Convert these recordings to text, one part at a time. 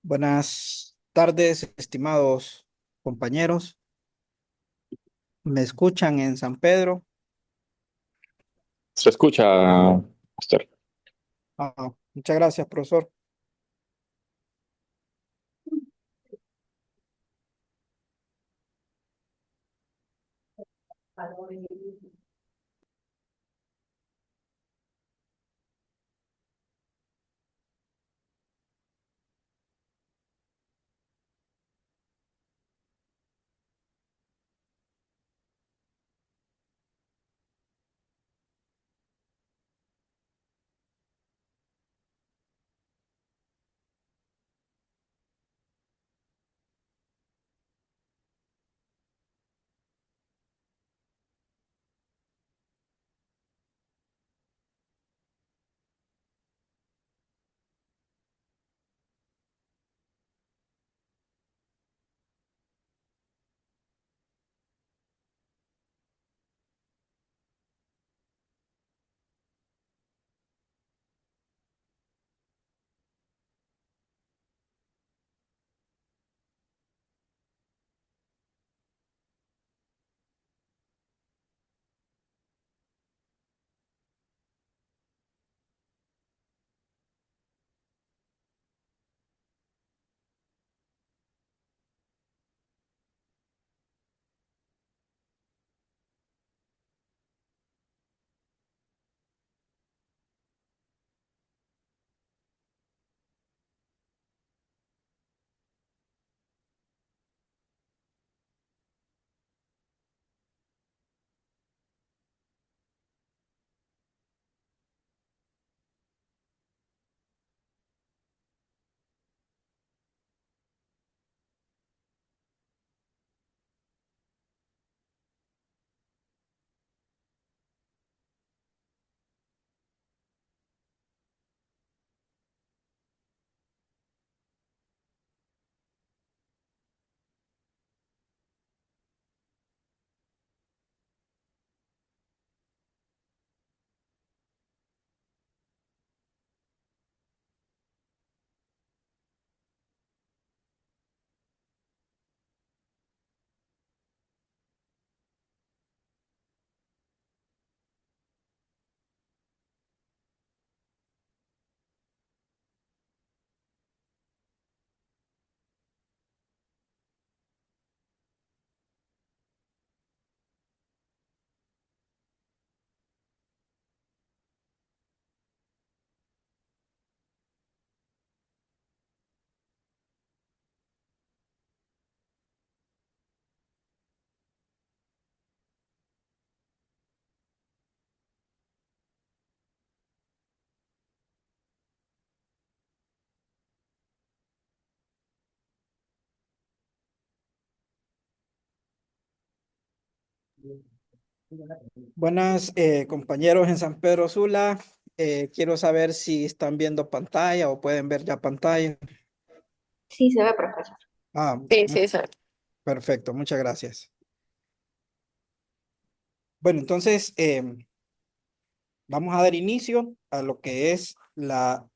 Buenas tardes, estimados compañeros. ¿Me escuchan en San Pedro? Se escucha, Pastor. Muchas gracias, profesor. Buenas, compañeros en San Pedro Sula. Quiero saber si están viendo pantalla o pueden ver ya pantalla. Sí, se ve, profesor. Ah, Sí, mu- sí, se ve. Perfecto, muchas gracias. Bueno, entonces vamos a dar inicio a lo que es la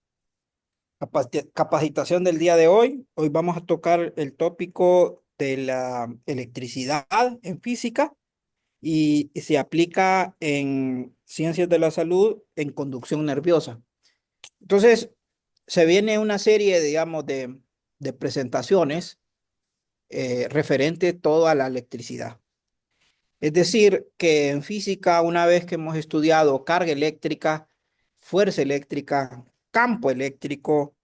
capacitación del día de hoy. Hoy vamos a tocar el tópico de la electricidad en física y se aplica en ciencias de la salud en conducción nerviosa. Entonces, se viene una serie, digamos, de presentaciones referente todo a la electricidad. Es decir, que en física, una vez que hemos estudiado carga eléctrica, fuerza eléctrica, campo eléctrico,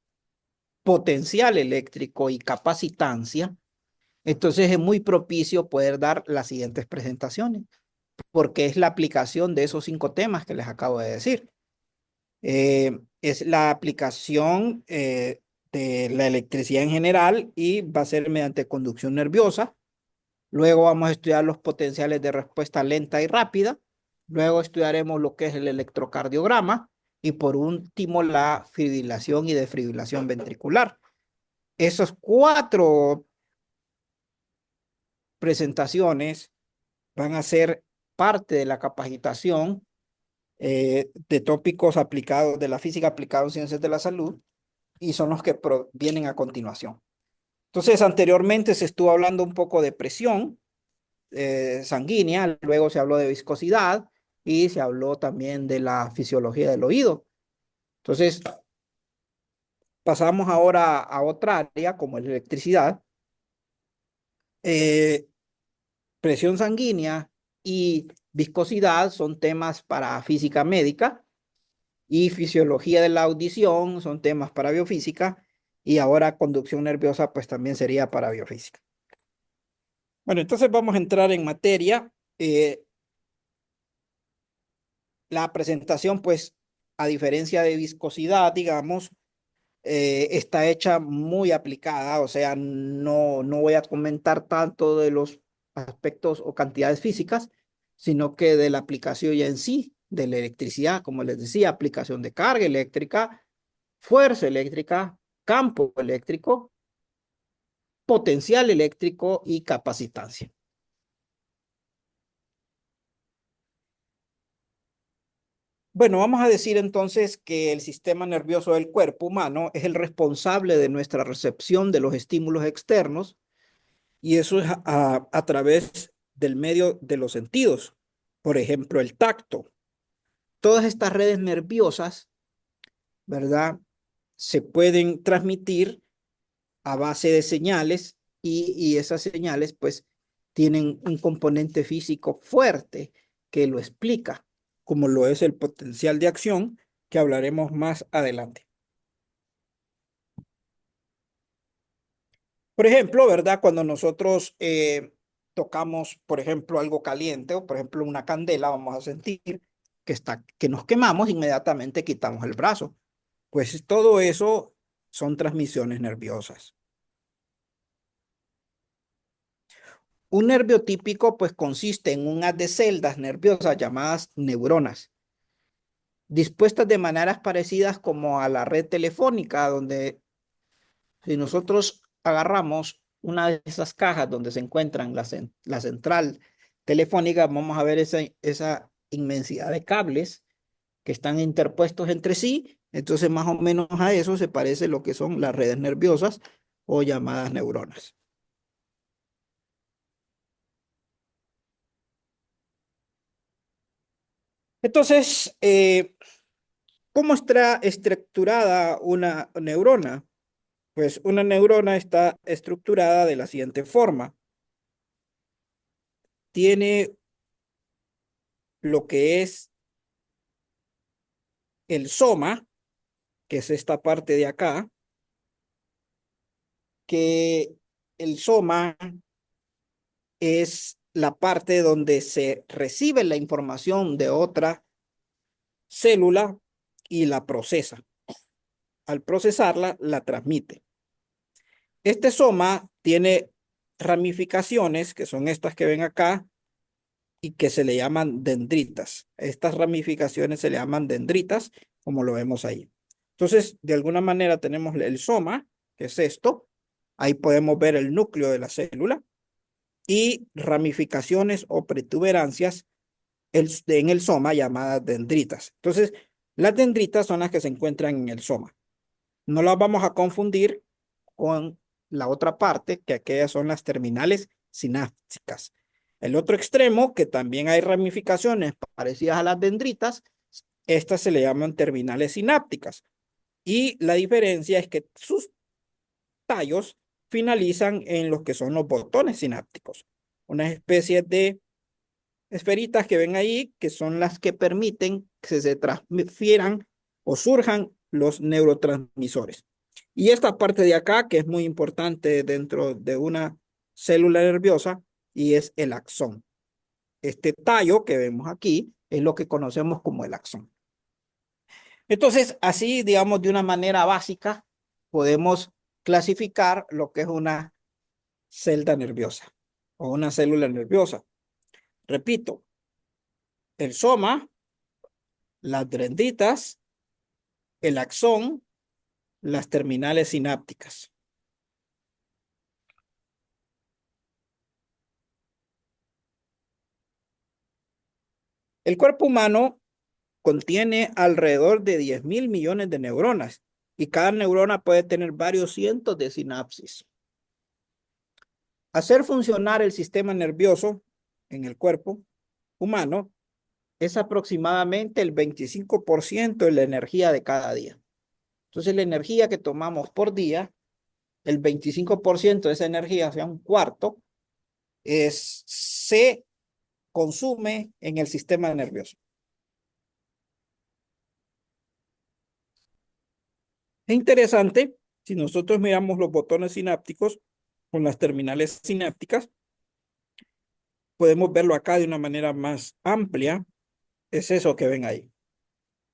potencial eléctrico y capacitancia, entonces es muy propicio poder dar las siguientes presentaciones, porque es la aplicación de esos 5 temas que les acabo de decir. Es la aplicación de la electricidad en general y va a ser mediante conducción nerviosa. Luego vamos a estudiar los potenciales de respuesta lenta y rápida. Luego estudiaremos lo que es el electrocardiograma y por último la fibrilación y desfibrilación ventricular. Esos 4 presentaciones van a ser parte de la capacitación de tópicos aplicados de la física aplicada en ciencias de la salud. y son los que vienen a continuación. Entonces, anteriormente se estuvo hablando un poco de presión sanguínea, luego se habló de viscosidad y se habló también de la fisiología del oído. Entonces, pasamos ahora a otra área como la electricidad. Eh, Presión sanguínea y viscosidad son temas para física médica y fisiología de la audición son temas para biofísica y ahora conducción nerviosa pues también sería para biofísica. Bueno, entonces vamos a entrar en materia. La presentación pues a diferencia de viscosidad, digamos, está hecha muy aplicada, o sea, no voy a comentar tanto de los aspectos o cantidades físicas, sino que de la aplicación ya en sí, de la electricidad, como les decía, aplicación de carga eléctrica, fuerza eléctrica, campo eléctrico, potencial eléctrico y capacitancia. Bueno, vamos a decir entonces que el sistema nervioso del cuerpo humano es el responsable de nuestra recepción de los estímulos externos y eso es a través del medio de los sentidos. Por ejemplo, el tacto. Todas estas redes nerviosas, ¿verdad? Se pueden transmitir a base de señales y esas señales pues tienen un componente físico fuerte que lo explica, como lo es el potencial de acción que hablaremos más adelante. Por ejemplo, ¿verdad? Cuando nosotros tocamos, por ejemplo, algo caliente o, por ejemplo, una candela, vamos a sentir que nos quemamos, inmediatamente quitamos el brazo. Pues todo eso son transmisiones nerviosas. Un nervio típico, pues, consiste en un haz de celdas nerviosas llamadas neuronas, dispuestas de maneras parecidas como a la red telefónica, donde si nosotros agarramos una de esas cajas donde se encuentran la central telefónica, vamos a ver esa inmensidad de cables que están interpuestos entre sí. Entonces, más o menos a eso se parece lo que son las redes nerviosas o llamadas neuronas. Entonces, ¿cómo está estructurada una neurona? Pues una neurona está estructurada de la siguiente forma. Tiene lo que es el soma, que es esta parte de acá, que el soma es la parte donde se recibe la información de otra célula y la procesa. Al procesarla, la transmite. Este soma tiene ramificaciones, que son estas que ven acá, y que se le llaman dendritas. Estas ramificaciones se le llaman dendritas, como lo vemos ahí. Entonces, de alguna manera tenemos el soma, que es esto. Ahí podemos ver el núcleo de la célula y ramificaciones o protuberancias en el soma llamadas dendritas. Entonces, las dendritas son las que se encuentran en el soma. No las vamos a confundir con la otra parte, que aquellas son las terminales sinápticas. El otro extremo, que también hay ramificaciones parecidas a las dendritas, estas se le llaman terminales sinápticas. Y la diferencia es que sus tallos finalizan en los que son los botones sinápticos, unas especies de esferitas que ven ahí, que son las que permiten que se transfieran o surjan los neurotransmisores. Y esta parte de acá, que es muy importante dentro de una célula nerviosa, y es el axón. Este tallo que vemos aquí es lo que conocemos como el axón. Entonces, así, digamos, de una manera básica, podemos clasificar lo que es una celda nerviosa o una célula nerviosa. Repito, el soma, las dendritas, el axón, las terminales sinápticas. El cuerpo humano contiene alrededor de 10.000 millones de neuronas y cada neurona puede tener varios cientos de sinapsis. Hacer funcionar el sistema nervioso en el cuerpo humano es aproximadamente el 25% de la energía de cada día. Entonces, la energía que tomamos por día, el 25% de esa energía, o sea, un cuarto, se consume en el sistema nervioso. Es interesante, si nosotros miramos los botones sinápticos con las terminales sinápticas, podemos verlo acá de una manera más amplia. Es eso que ven ahí.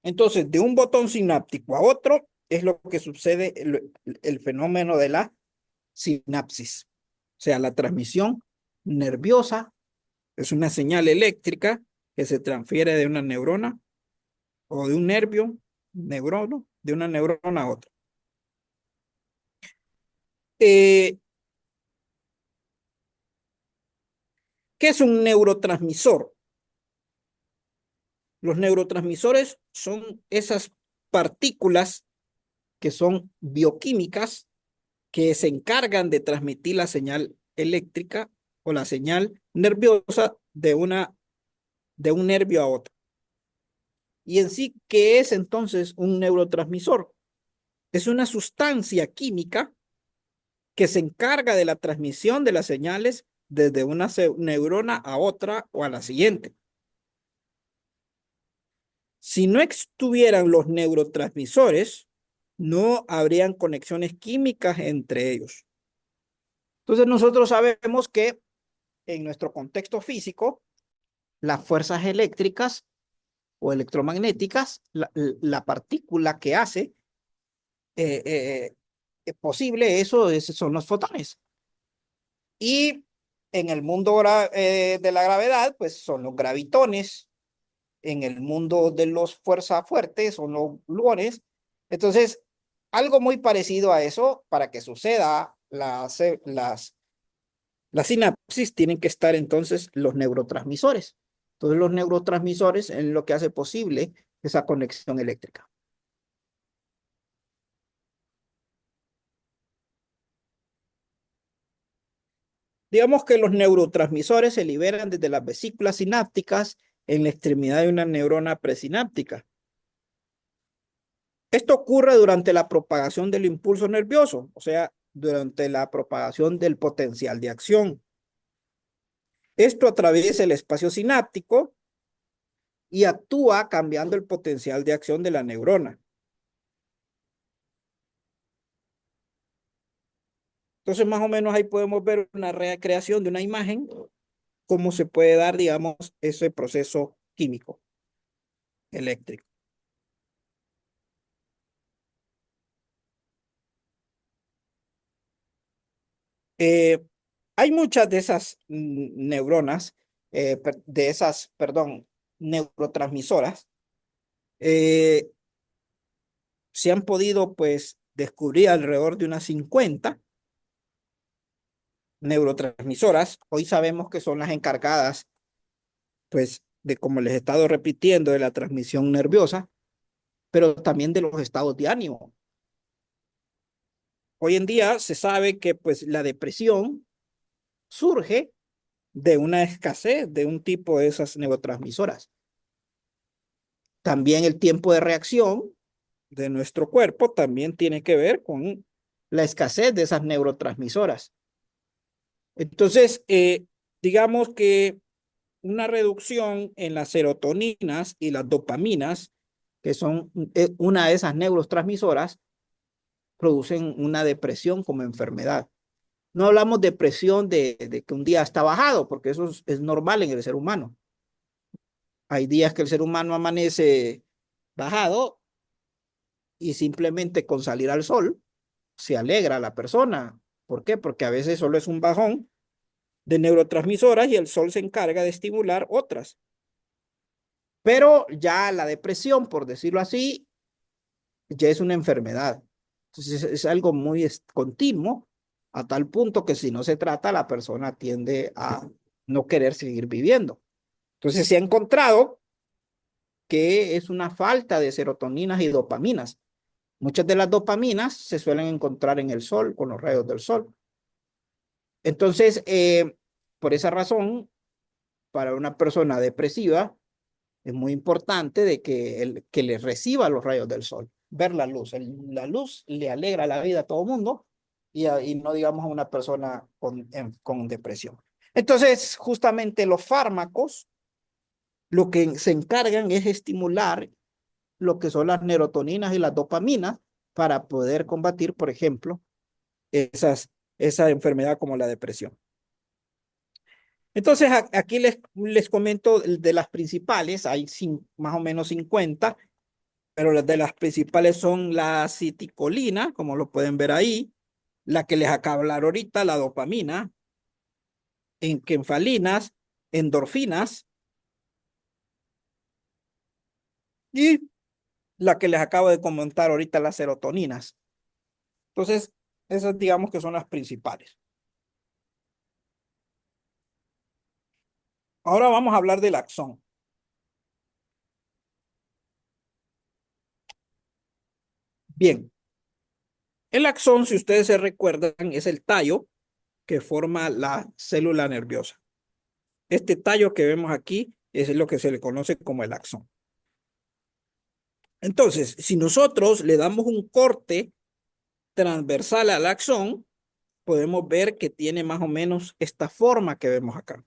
Entonces, de un botón sináptico a otro es lo que sucede el fenómeno de la sinapsis. O sea, la transmisión nerviosa es una señal eléctrica que se transfiere de una neurona o de un nervio, neurono, de una neurona a otra. ¿Qué es un neurotransmisor? Los neurotransmisores son esas partículas que son bioquímicas que se encargan de transmitir la señal eléctrica o la señal nerviosa de un nervio a otro. Y en sí, ¿qué es entonces un neurotransmisor? Es una sustancia química que se encarga de la transmisión de las señales desde una neurona a otra o a la siguiente. Si no estuvieran los neurotransmisores, no habrían conexiones químicas entre ellos. Entonces nosotros sabemos que en nuestro contexto físico, las fuerzas eléctricas o electromagnéticas, la partícula que hace posible eso son los fotones. Y en el mundo de la gravedad, pues son los gravitones. En el mundo de los fuerzas fuertes son los gluones. Entonces, algo muy parecido a eso, para que suceda las sinapsis, tienen que estar entonces los neurotransmisores. Entonces, los neurotransmisores es lo que hace posible esa conexión eléctrica. Digamos que los neurotransmisores se liberan desde las vesículas sinápticas en la extremidad de una neurona presináptica. Esto ocurre durante la propagación del impulso nervioso, o sea, durante la propagación del potencial de acción. Esto atraviesa el espacio sináptico y actúa cambiando el potencial de acción de la neurona. Entonces, más o menos ahí podemos ver una recreación de una imagen, cómo se puede dar, digamos, ese proceso químico eléctrico. Hay muchas de esas neuronas, neurotransmisoras, se han podido, pues, descubrir alrededor de unas 50 neurotransmisoras. Hoy sabemos que son las encargadas, pues, de, como les he estado repitiendo, de la transmisión nerviosa, pero también de los estados de ánimo. Hoy en día se sabe que, pues, la depresión surge de una escasez de un tipo de esas neurotransmisoras. También el tiempo de reacción de nuestro cuerpo también tiene que ver con la escasez de esas neurotransmisoras. Entonces, digamos que una reducción en las serotoninas y las dopaminas, que son una de esas neurotransmisoras, producen una depresión como enfermedad. No hablamos de depresión de que un día está bajado, porque eso es normal en el ser humano. Hay días que el ser humano amanece bajado y simplemente con salir al sol se alegra a la persona. ¿Por qué? Porque a veces solo es un bajón de neurotransmisoras y el sol se encarga de estimular otras. Pero ya la depresión, por decirlo así, ya es una enfermedad. Entonces es algo muy continuo, a tal punto que si no se trata, la persona tiende a no querer seguir viviendo. Entonces se ha encontrado que es una falta de serotoninas y dopaminas. Muchas de las dopaminas se suelen encontrar en el sol, con los rayos del sol. Entonces, por esa razón, para una persona depresiva, es muy importante de que le reciba los rayos del sol, ver la luz. La luz le alegra la vida a todo mundo y no digamos a una persona con depresión. Entonces, justamente los fármacos lo que se encargan es estimular lo que son las nerotoninas y las dopaminas para poder combatir, por ejemplo, esa enfermedad como la depresión. Entonces, aquí les comento de las principales, hay más o menos 50, pero las de las principales son la aceticolina, como lo pueden ver ahí, la que les acabo de hablar ahorita, la dopamina, encefalinas, endorfinas y la que les acabo de comentar ahorita, las serotoninas. Entonces, esas digamos que son las principales. Ahora vamos a hablar del axón. Bien, el axón, si ustedes se recuerdan, es el tallo que forma la célula nerviosa. Este tallo que vemos aquí es lo que se le conoce como el axón. Entonces, si nosotros le damos un corte transversal al axón, podemos ver que tiene más o menos esta forma que vemos acá.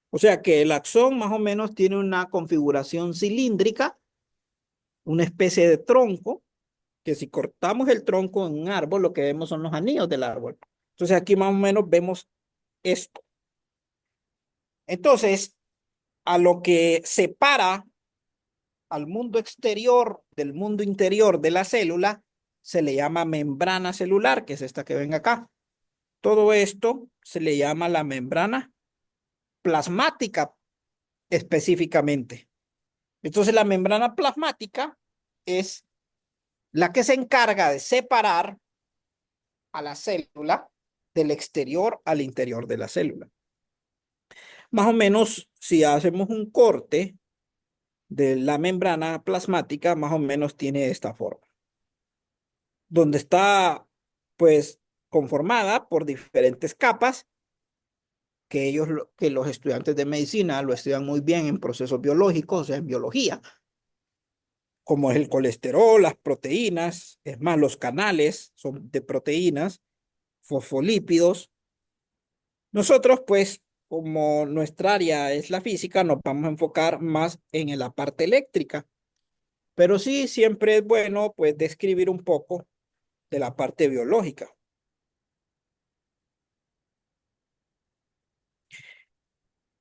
O sea que el axón más o menos tiene una configuración cilíndrica, una especie de tronco, que si cortamos el tronco en un árbol, lo que vemos son los anillos del árbol. Entonces aquí más o menos vemos esto. Entonces, a lo que separa al mundo exterior del mundo interior de la célula se le llama membrana celular, que es esta que ven acá. Todo esto se le llama la membrana plasmática específicamente. Entonces, la membrana plasmática es la que se encarga de separar a la célula del exterior al interior de la célula. Más o menos, si hacemos un corte de la membrana plasmática, más o menos tiene esta forma, donde está, pues, conformada por diferentes capas que los estudiantes de medicina lo estudian muy bien en procesos biológicos, o sea, en biología, como es el colesterol, las proteínas, es más, los canales son de proteínas, fosfolípidos. Nosotros, pues, como nuestra área es la física, nos vamos a enfocar más en la parte eléctrica, pero sí, siempre es bueno, pues, describir un poco de la parte biológica.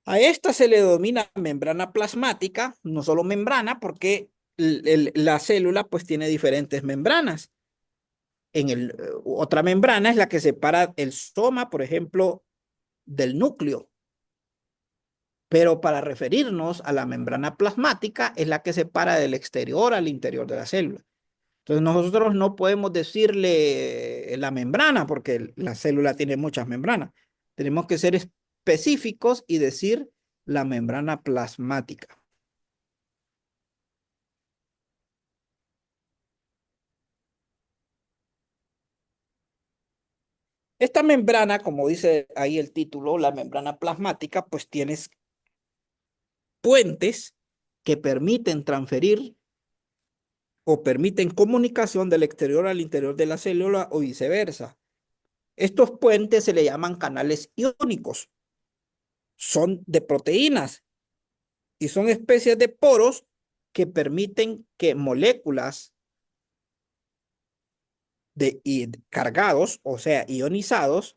A esta se le denomina membrana plasmática, no solo membrana, porque la célula pues tiene diferentes membranas. Otra membrana es la que separa el soma, por ejemplo, del núcleo. Pero para referirnos a la membrana plasmática es la que separa del exterior al interior de la célula. Entonces nosotros no podemos decirle la membrana porque la célula tiene muchas membranas. Tenemos que ser específicos y decir la membrana plasmática. Esta membrana, como dice ahí el título, la membrana plasmática, pues tienes puentes que permiten transferir o permiten comunicación del exterior al interior de la célula o viceversa. Estos puentes se le llaman canales iónicos. Son de proteínas y son especies de poros que permiten que moléculas cargados, o sea, ionizados,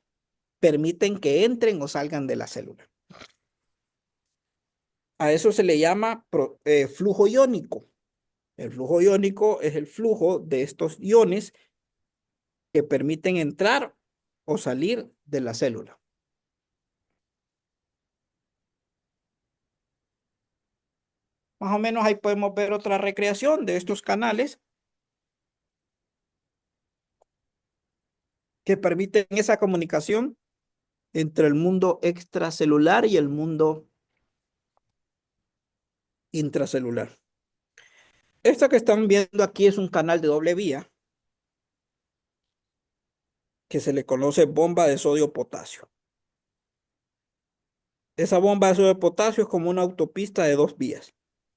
permiten que entren o salgan de la célula. A eso se le llama flujo iónico. El flujo iónico es el flujo de estos iones que permiten entrar o salir de la célula. Más o menos ahí podemos ver otra recreación de estos canales que permiten esa comunicación entre el mundo extracelular y el mundo intracelular. Esto que están viendo aquí es un canal de doble vía. que se le conoce bomba de sodio-potasio. Esa bomba de sodio-potasio es como una autopista de 2 vías,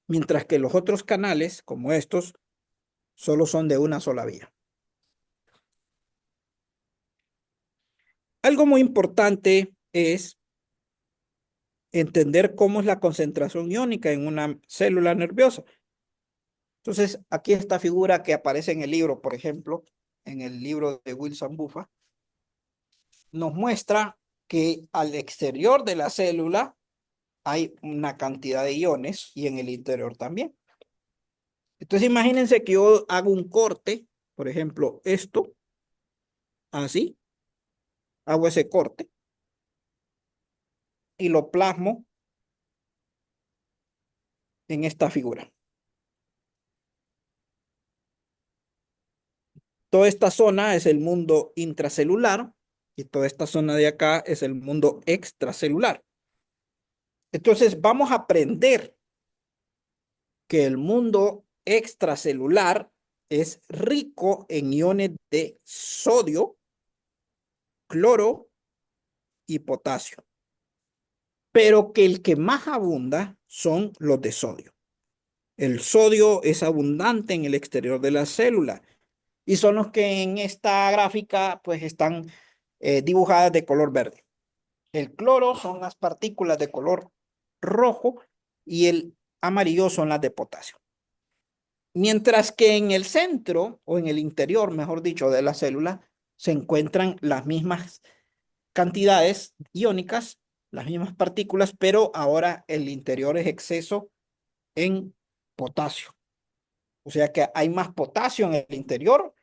mientras que los otros canales, como estos, solo son de una sola vía. Algo muy importante es entender cómo es la concentración iónica en una célula nerviosa. Entonces, aquí esta figura que aparece en el libro, por ejemplo, en el libro de Wilson Buffa, nos muestra que al exterior de la célula hay una cantidad de iones y en el interior también. Entonces, imagínense que yo hago un corte, por ejemplo, esto, así, hago ese corte y lo plasmo en esta figura. Toda esta zona es el mundo intracelular y toda esta zona de acá es el mundo extracelular. Entonces vamos a aprender que el mundo extracelular es rico en iones de sodio, cloro y potasio, pero que el que más abunda son los de sodio. El sodio es abundante en el exterior de la célula y son los que en esta gráfica pues están dibujadas de color verde. El cloro son las partículas de color rojo y el amarillo son las de potasio. Mientras que en el centro o en el interior, mejor dicho, de la célula se encuentran las mismas cantidades iónicas, las mismas partículas, pero ahora el interior es exceso en potasio. O sea que hay más potasio en el interior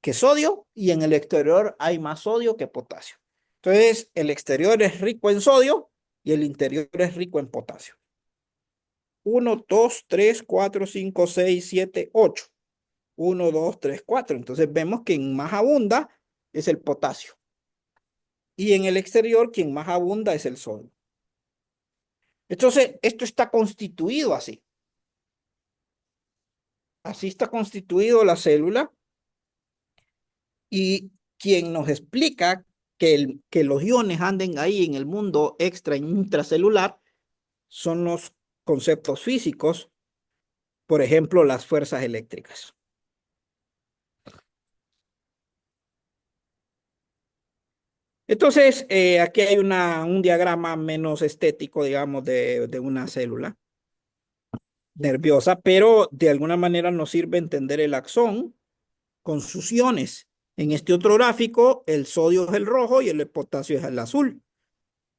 que sodio y en el exterior hay más sodio que potasio. Entonces, el exterior es rico en sodio y el interior es rico en potasio. 1, 2, 3, 4, 5, 6, 7, 8. 1, 2, 3, 4. Entonces vemos que en más abunda es el potasio. Y en el exterior, quien más abunda es el sodio. Entonces, esto está constituido así. Así está constituido la célula. Y quien nos explica que los iones anden ahí en el mundo extra e intracelular son los conceptos físicos, por ejemplo, las fuerzas eléctricas. Entonces, aquí hay un diagrama menos estético, digamos, de una célula nerviosa, pero de alguna manera nos sirve entender el axón con sus iones. En este otro gráfico, el sodio es el rojo y el potasio es el azul.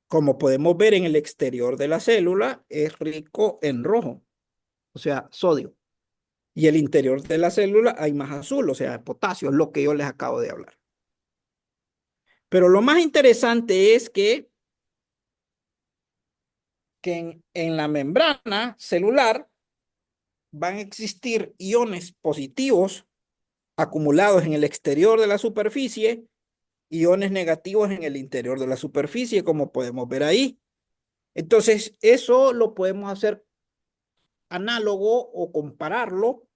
Como podemos ver en el exterior de la célula, es rico en rojo, o sea, sodio. Y el interior de la célula hay más azul, o sea, potasio, es lo que yo les acabo de hablar. Pero lo más interesante es que en la membrana celular van a existir iones positivos acumulados en el exterior de la superficie, iones negativos en el interior de la superficie, como podemos ver ahí. Entonces, eso lo podemos hacer análogo o compararlo,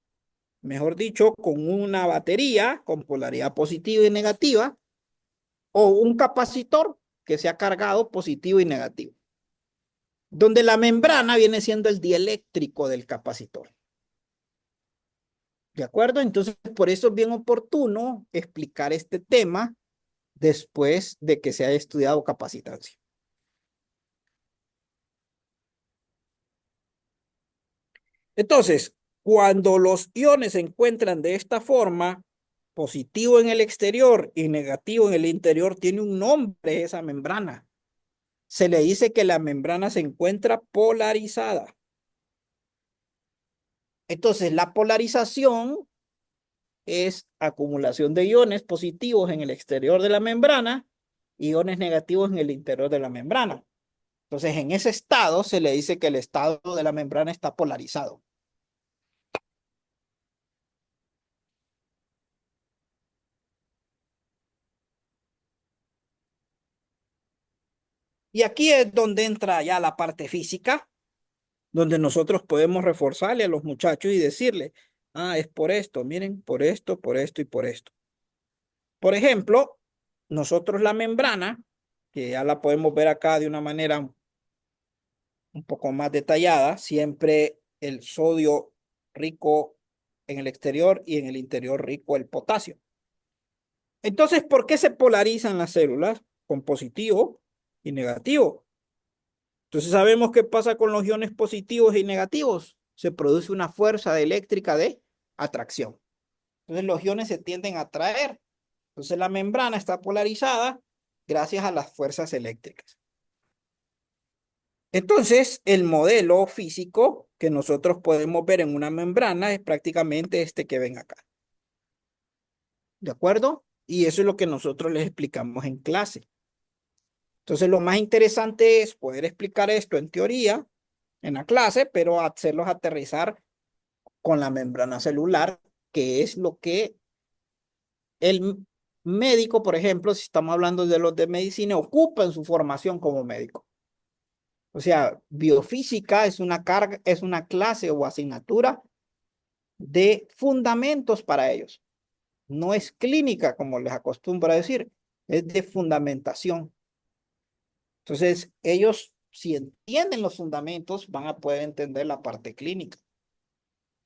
mejor dicho, con una batería con polaridad positiva y negativa o un capacitor que sea cargado positivo y negativo, donde la membrana viene siendo el dieléctrico del capacitor. ¿De acuerdo? Entonces, por eso es bien oportuno explicar este tema después de que se haya estudiado capacitancia. Entonces, cuando los iones se encuentran de esta forma, positivo en el exterior y negativo en el interior, tiene un nombre esa membrana. Se le dice que la membrana se encuentra polarizada. Entonces, la polarización es acumulación de iones positivos en el exterior de la membrana y iones negativos en el interior de la membrana. Entonces, en ese estado se le dice que el estado de la membrana está polarizado. Y aquí es donde entra ya la parte física, donde nosotros podemos reforzarle a los muchachos y decirle, ah, es por esto, miren, por esto y por esto. Por ejemplo, nosotros la membrana, que ya la podemos ver acá de una manera un poco más detallada, siempre el sodio rico en el exterior y en el interior rico el potasio. Entonces, ¿por qué se polarizan las células con positivo y negativo? Entonces sabemos qué pasa con los iones positivos y negativos. Se produce una fuerza eléctrica de atracción. Entonces los iones se tienden a atraer. Entonces la membrana está polarizada gracias a las fuerzas eléctricas. Entonces el modelo físico que nosotros podemos ver en una membrana es prácticamente este que ven acá. ¿De acuerdo? Y eso es lo que nosotros les explicamos en clase. Entonces lo más interesante es poder explicar esto en teoría, en la clase, pero hacerlos aterrizar con la membrana celular, que es lo que el médico, por ejemplo, si estamos hablando de los de medicina, ocupa en su formación como médico. O sea, biofísica es una carga, es una clase o asignatura de fundamentos para ellos. No es clínica, como les acostumbro a decir, es de fundamentación. Entonces, ellos, si entienden los fundamentos, van a poder entender la parte clínica.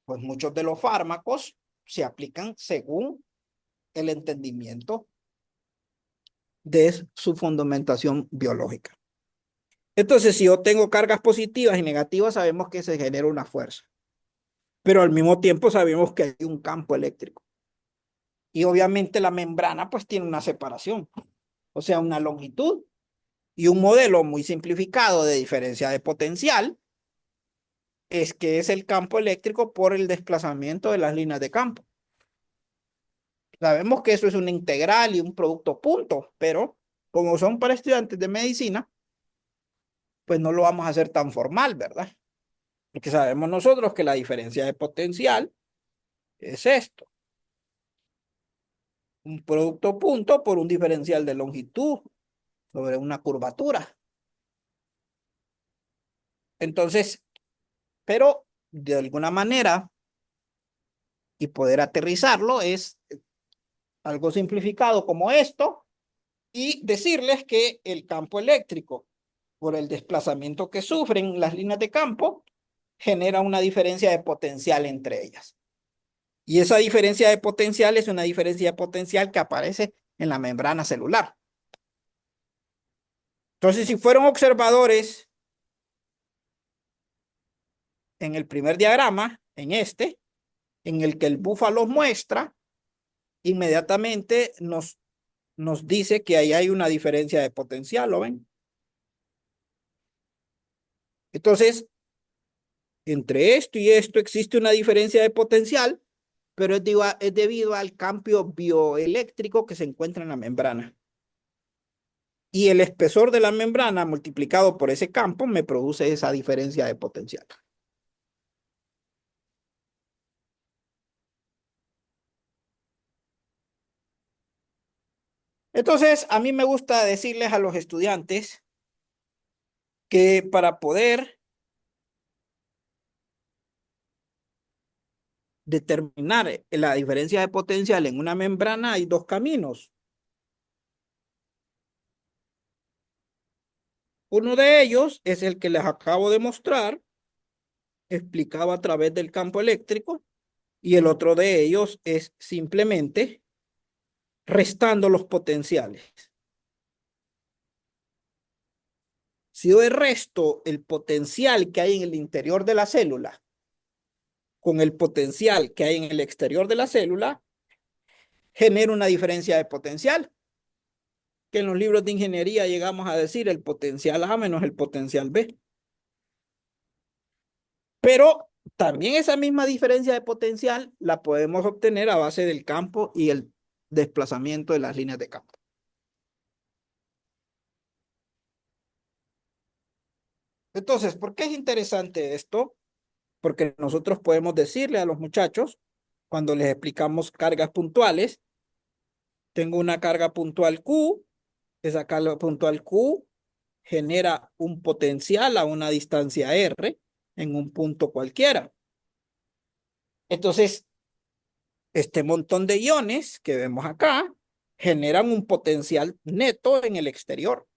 Pues muchos de los fármacos se aplican según el entendimiento de su fundamentación biológica. Entonces, si yo tengo cargas positivas y negativas, sabemos que se genera una fuerza, pero al mismo tiempo sabemos que hay un campo eléctrico. Y obviamente la membrana pues tiene una separación, o sea, una longitud y un modelo muy simplificado de diferencia de potencial es que es el campo eléctrico por el desplazamiento de las líneas de campo. Sabemos que eso es una integral y un producto punto, pero como son para estudiantes de medicina, pues no lo vamos a hacer tan formal, ¿verdad? Porque sabemos nosotros que la diferencia de potencial es esto. Un producto punto por un diferencial de longitud sobre una curvatura. Entonces, pero de alguna manera, y poder aterrizarlo, es algo simplificado como esto, y decirles que el campo eléctrico, por el desplazamiento que sufren las líneas de campo, genera una diferencia de potencial entre ellas. Y esa diferencia de potencial es una diferencia de potencial que aparece en la membrana celular. Entonces, si fueron observadores en el primer diagrama, en este, en el que el búfalo muestra, inmediatamente nos dice que ahí hay una diferencia de potencial, ¿lo ven? Entonces, entre esto y esto existe una diferencia de potencial, pero es debido al cambio bioeléctrico que se encuentra en la membrana. Y el espesor de la membrana multiplicado por ese campo me produce esa diferencia de potencial. Entonces, a mí me gusta decirles a los estudiantes que para poder determinar la diferencia de potencial en una membrana hay dos caminos. Uno de ellos es el que les acabo de mostrar, explicado a través del campo eléctrico, y el otro de ellos es simplemente restando los potenciales. Si yo resto el potencial que hay en el interior de la célula con el potencial que hay en el exterior de la célula, genera una diferencia de potencial, que en los libros de ingeniería llegamos a decir el potencial A menos el potencial B. Pero también esa misma diferencia de potencial la podemos obtener a base del campo y el desplazamiento de las líneas de campo. Entonces, ¿por qué es interesante esto? Porque nosotros podemos decirle a los muchachos, cuando les explicamos cargas puntuales, tengo una carga puntual Q, esa carga puntual Q genera un potencial a una distancia R en un punto cualquiera. Entonces, este montón de iones que vemos acá generan un potencial neto en el exterior,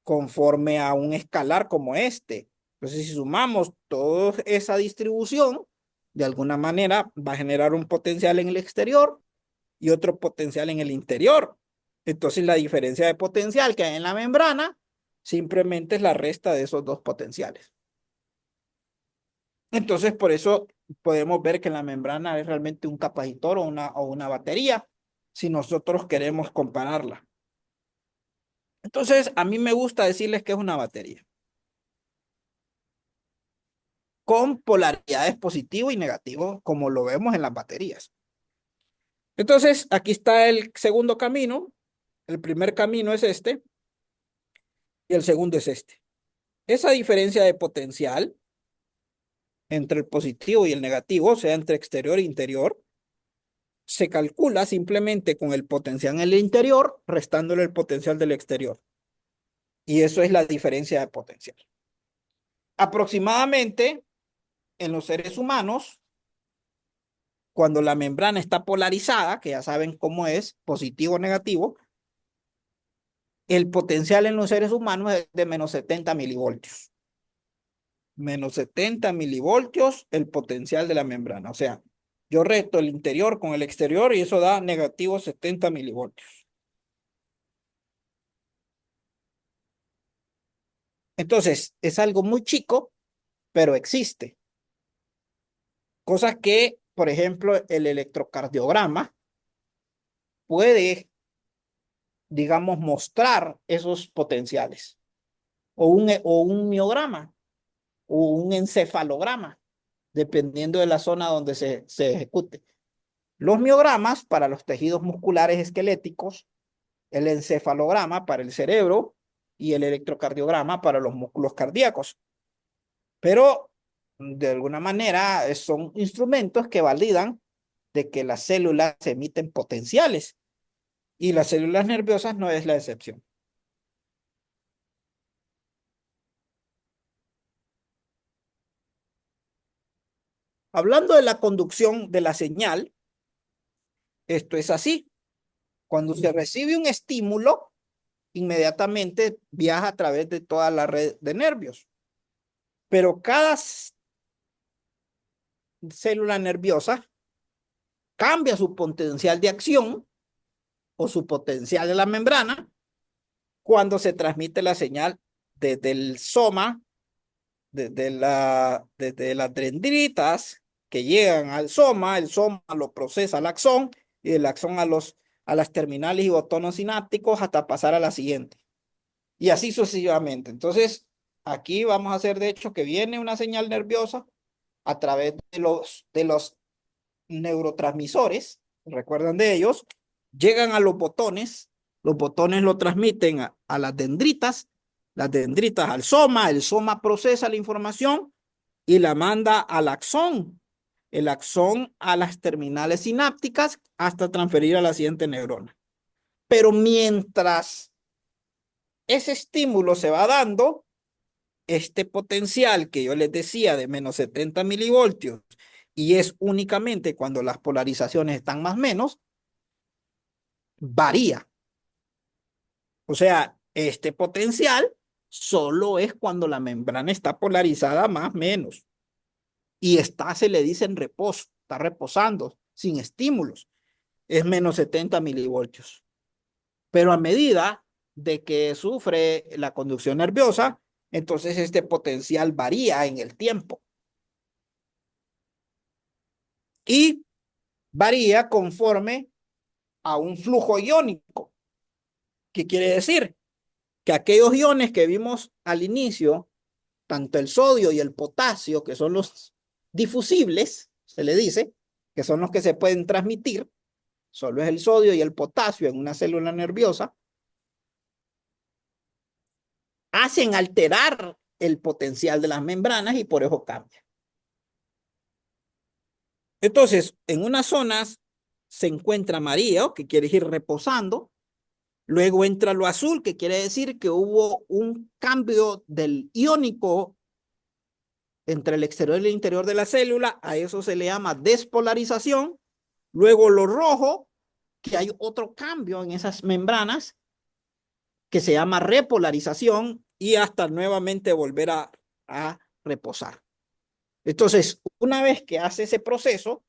conforme a un escalar como este. Entonces, si sumamos toda esa distribución, de alguna manera va a generar un potencial en el exterior y otro potencial en el interior. Entonces, la diferencia de potencial que hay en la membrana simplemente es la resta de esos dos potenciales. Entonces, por eso podemos ver que la membrana es realmente un capacitor o una batería, si nosotros queremos compararla. Entonces, a mí me gusta decirles que es una batería con polaridades positivo y negativo, como lo vemos en las baterías. Entonces, aquí está el segundo camino. El primer camino es este y el segundo es este. Esa diferencia de potencial entre el positivo y el negativo, o sea, entre exterior e interior, se calcula simplemente con el potencial en el interior, restándole el potencial del exterior. Y eso es la diferencia de potencial. Aproximadamente en los seres humanos, cuando la membrana está polarizada, que ya saben cómo es, positivo o negativo, el potencial en los seres humanos es de menos 70 milivoltios. Menos 70 milivoltios el potencial de la membrana. O sea, yo resto el interior con el exterior y eso da negativo 70 milivoltios. Entonces, es algo muy chico, pero existe. Cosas que, por ejemplo, el electrocardiograma puede, digamos, mostrar esos potenciales. O un miograma, o un encefalograma, dependiendo de la zona donde se ejecute. Los miogramas para los tejidos musculares esqueléticos, el encefalograma para el cerebro y el electrocardiograma para los músculos cardíacos. Pero de alguna manera son instrumentos que validan de que las células emiten potenciales y las células nerviosas no es la excepción. Hablando de la conducción de la señal, esto es así. Cuando se recibe un estímulo, inmediatamente viaja a través de toda la red de nervios. Pero cada célula nerviosa cambia su potencial de acción o su potencial de la membrana cuando se transmite la señal desde el soma, desde las dendritas que llegan al soma, el soma lo procesa al axón y el axón a las terminales y botones sinápticos hasta pasar a la siguiente. Y así sucesivamente. Entonces, aquí vamos a hacer de hecho que viene una señal nerviosa a través de los neurotransmisores, recuerdan de ellos, llegan a los botones lo transmiten a las dendritas al soma, el soma procesa la información y la manda al axón, el axón a las terminales sinápticas hasta transferir a la siguiente neurona. Pero mientras ese estímulo se va dando, este potencial que yo les decía de menos 70 milivoltios y es únicamente cuando las polarizaciones están más menos, varía. O sea, este potencial solo es cuando la membrana está polarizada más menos y está, se le dice en reposo, está reposando sin estímulos, es menos 70 milivoltios. Pero a medida de que sufre la conducción nerviosa, entonces este potencial varía en el tiempo. Y varía conforme a un flujo iónico. ¿Qué quiere decir? Que aquellos iones que vimos al inicio, tanto el sodio y el potasio, que son los difusibles, se le dice, que son los que se pueden transmitir, solo es el sodio y el potasio en una célula nerviosa, hacen alterar el potencial de las membranas y por eso cambia. Entonces, en unas zonas se encuentra amarillo, que quiere decir reposando. Luego entra lo azul, que quiere decir que hubo un cambio del iónico entre el exterior y el interior de la célula. A eso se le llama despolarización. Luego lo rojo, que hay otro cambio en esas membranas que se llama repolarización y hasta nuevamente volver a reposar. Entonces, una vez que hace ese proceso,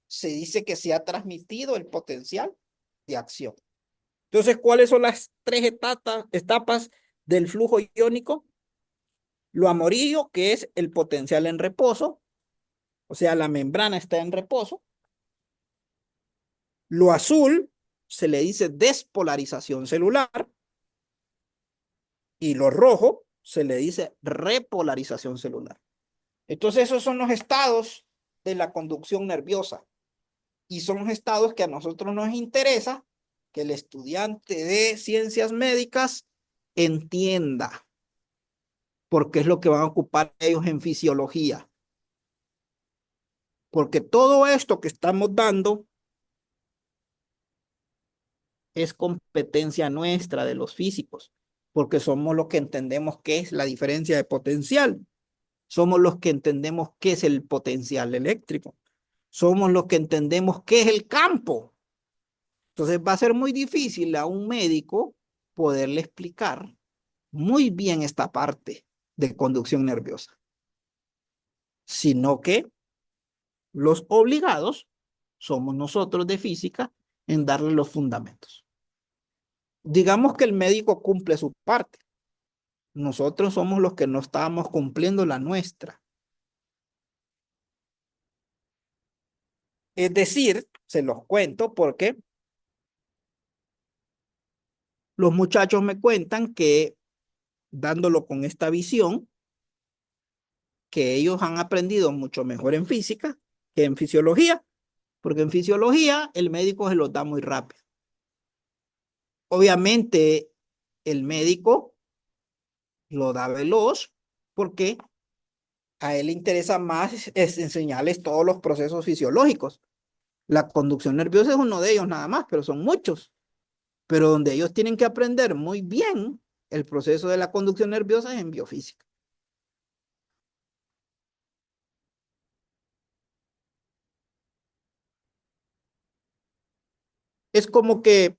se dice que se ha transmitido el potencial de acción. Entonces, ¿cuáles son las tres etapas del flujo iónico? Lo amarillo, que es el potencial en reposo, o sea, la membrana está en reposo. Lo azul se le dice despolarización celular y lo rojo se le dice repolarización celular. Entonces, esos son los estados de la conducción nerviosa y son los estados que a nosotros nos interesa que el estudiante de ciencias médicas entienda, porque es lo que van a ocupar ellos en fisiología. Porque todo esto que estamos dando es competencia nuestra de los físicos, porque somos los que entendemos qué es la diferencia de potencial. Somos los que entendemos qué es el potencial eléctrico. Somos los que entendemos qué es el campo. Entonces va a ser muy difícil a un médico poderle explicar muy bien esta parte de conducción nerviosa, sino que los obligados somos nosotros de física en darle los fundamentos. Digamos que el médico cumple su parte. Nosotros somos los que no estábamos cumpliendo la nuestra. Es decir, se los cuento porque los muchachos me cuentan que dándolo con esta visión, que ellos han aprendido mucho mejor en física que en fisiología, porque en fisiología el médico se los da muy rápido. Obviamente el médico lo da veloz porque a él le interesa más es enseñarles todos los procesos fisiológicos. La conducción nerviosa es uno de ellos nada más, pero son muchos. Pero donde ellos tienen que aprender muy bien el proceso de la conducción nerviosa es en biofísica. Es como que,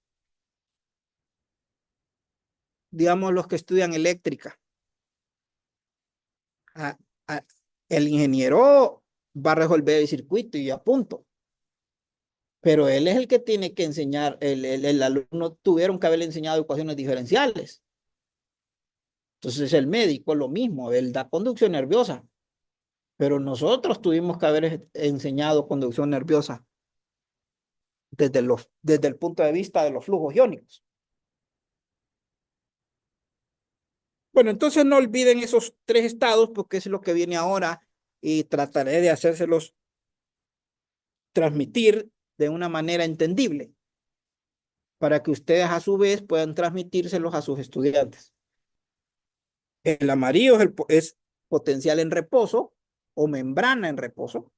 digamos, los que estudian eléctrica. A- a- el ingeniero va a resolver el circuito y a punto. Pero él es el que tiene que enseñar, el alumno tuvieron que haberle enseñado ecuaciones diferenciales. Entonces el médico lo mismo, él da conducción nerviosa, pero nosotros tuvimos que haber enseñado conducción nerviosa desde el punto de vista de los flujos iónicos. Bueno, entonces no olviden esos tres estados porque es lo que viene ahora y trataré de hacérselos transmitir de una manera entendible para que ustedes a su vez puedan transmitírselos a sus estudiantes. El amarillo es potencial en reposo o membrana en reposo.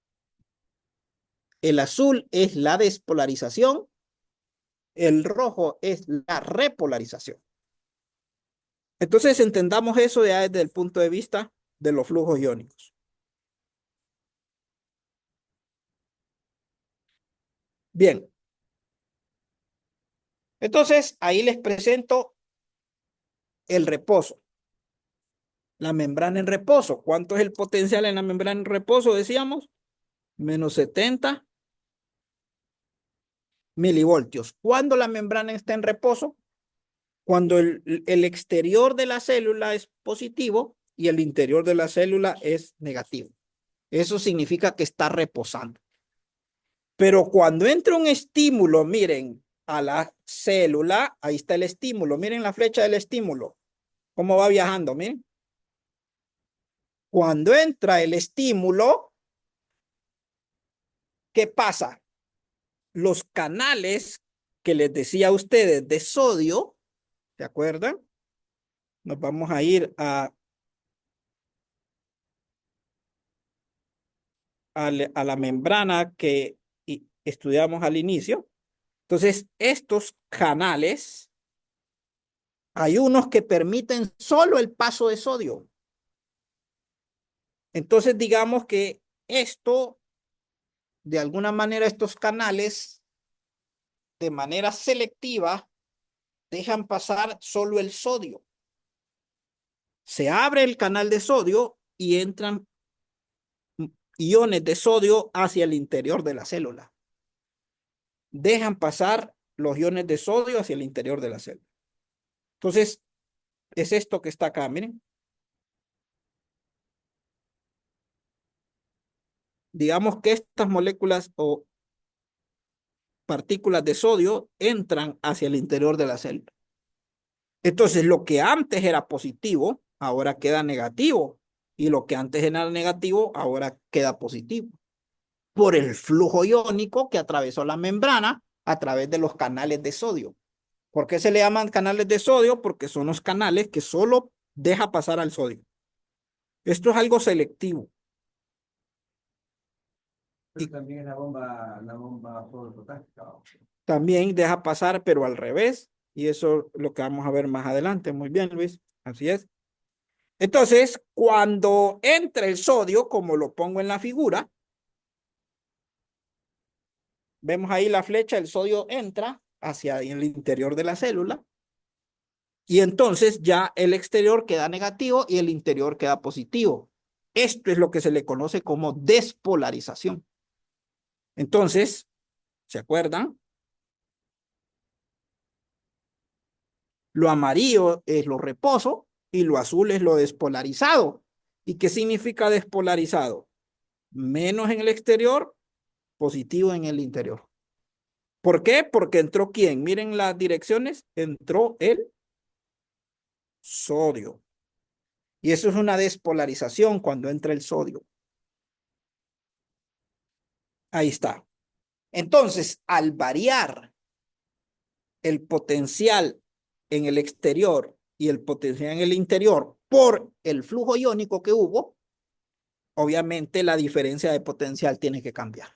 El azul es la despolarización. El rojo es la repolarización. Entonces entendamos eso ya desde el punto de vista de los flujos iónicos. Bien, entonces ahí les presento el reposo. La membrana en reposo. ¿Cuánto es el potencial en la membrana en reposo? Decíamos, menos 70 milivoltios. ¿Cuándo la membrana está en reposo? Cuando el exterior de la célula es positivo y el interior de la célula es negativo. Eso significa que está reposando. Pero cuando entra un estímulo, miren, a la célula, ahí está el estímulo, miren la flecha del estímulo, cómo va viajando, miren. Cuando entra el estímulo, ¿qué pasa? Los canales que les decía a ustedes de sodio, ¿se acuerdan? Nos vamos a ir a la membrana que estudiamos al inicio. Entonces, estos canales, hay unos que permiten solo el paso de sodio. Entonces, digamos que esto, de alguna manera, estos canales de manera selectiva, dejan pasar solo el sodio. Se abre el canal de sodio y entran iones de sodio hacia el interior de la célula. Dejan pasar los iones de sodio hacia el interior de la célula. Entonces, es esto que está acá, miren. Digamos que estas moléculas o partículas de sodio entran hacia el interior de la célula. Entonces, lo que antes era positivo, ahora queda negativo. Y lo que antes era negativo, ahora queda positivo. Por el flujo iónico que atravesó la membrana a través de los canales de sodio. ¿Por qué se le llaman canales de sodio? Porque son los canales que solo deja pasar al sodio. Esto es algo selectivo. Pero también es la bomba fotopotásica. También deja pasar, pero al revés. Y eso es lo que vamos a ver más adelante. Muy bien, Luis. Así es. Entonces, cuando entra el sodio, como lo pongo en la figura, vemos ahí la flecha, el sodio entra hacia el interior de la célula. Y entonces ya el exterior queda negativo y el interior queda positivo. Esto es lo que se le conoce como despolarización. Entonces, ¿se acuerdan? Lo amarillo es lo reposo y lo azul es lo despolarizado. ¿Y qué significa despolarizado? Menos en el exterior, positivo en el interior. ¿Por qué? Porque entró ¿quién? Miren las direcciones. Entró el sodio. Y eso es una despolarización cuando entra el sodio. Ahí está. Entonces, al variar el potencial en el exterior y el potencial en el interior por el flujo iónico que hubo, obviamente la diferencia de potencial tiene que cambiar.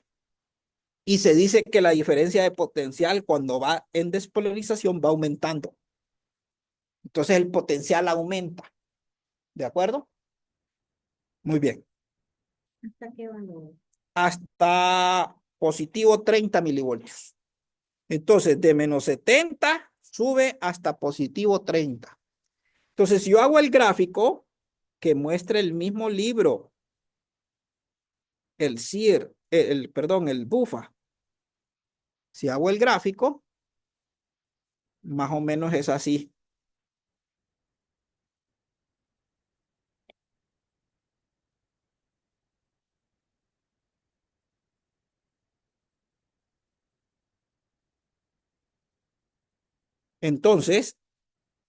Y se dice que la diferencia de potencial cuando va en despolarización va aumentando. Entonces el potencial aumenta. ¿De acuerdo? Muy bien. ¿Hasta qué valor? Hasta positivo 30 milivoltios. Entonces de menos 70 sube hasta positivo 30. Entonces si yo hago el gráfico que muestra el mismo libro, el CIR, perdón, el BUFA. Si hago el gráfico, más o menos es así. Entonces,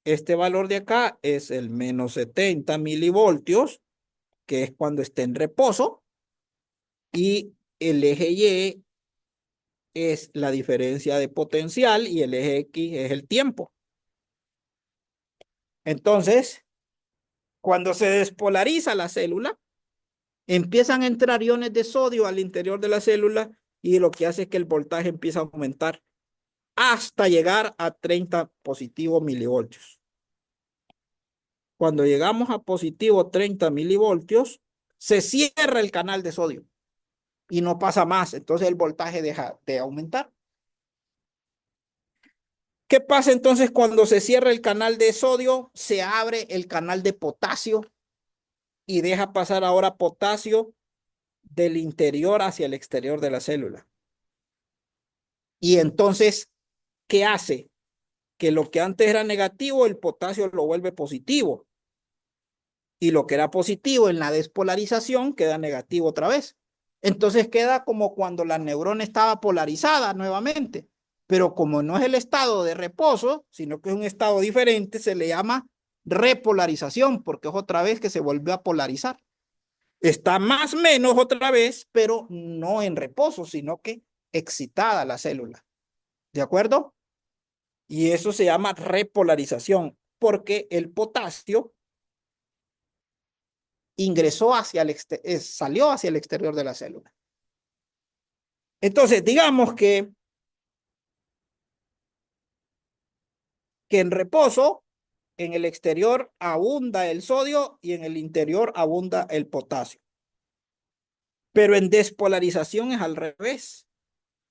este valor de acá es el menos 70 milivoltios, que es cuando esté en reposo, y el eje Y es la diferencia de potencial y el eje X es el tiempo. Entonces, cuando se despolariza la célula, empiezan a entrar iones de sodio al interior de la célula y lo que hace es que el voltaje empieza a aumentar hasta llegar a 30 positivo milivoltios. Cuando llegamos a positivo 30 milivoltios, se cierra el canal de sodio y no pasa más. Entonces el voltaje deja de aumentar. ¿Qué pasa entonces cuando se cierra el canal de sodio? Se abre el canal de potasio y deja pasar ahora potasio del interior hacia el exterior de la célula. Y entonces, ¿qué hace? Que lo que antes era negativo, el potasio lo vuelve positivo. Y lo que era positivo en la despolarización queda negativo otra vez. Entonces queda como cuando la neurona estaba polarizada nuevamente. Pero como no es el estado de reposo, sino que es un estado diferente, se le llama repolarización, porque es otra vez que se volvió a polarizar. Está más o menos otra vez, pero no en reposo, sino que excitada la célula. ¿De acuerdo? Y eso se llama repolarización, porque el potasio ingresó hacia el salió hacia el exterior de la célula. Entonces, digamos que en reposo, en el exterior abunda el sodio y en el interior abunda el potasio. Pero en despolarización es al revés.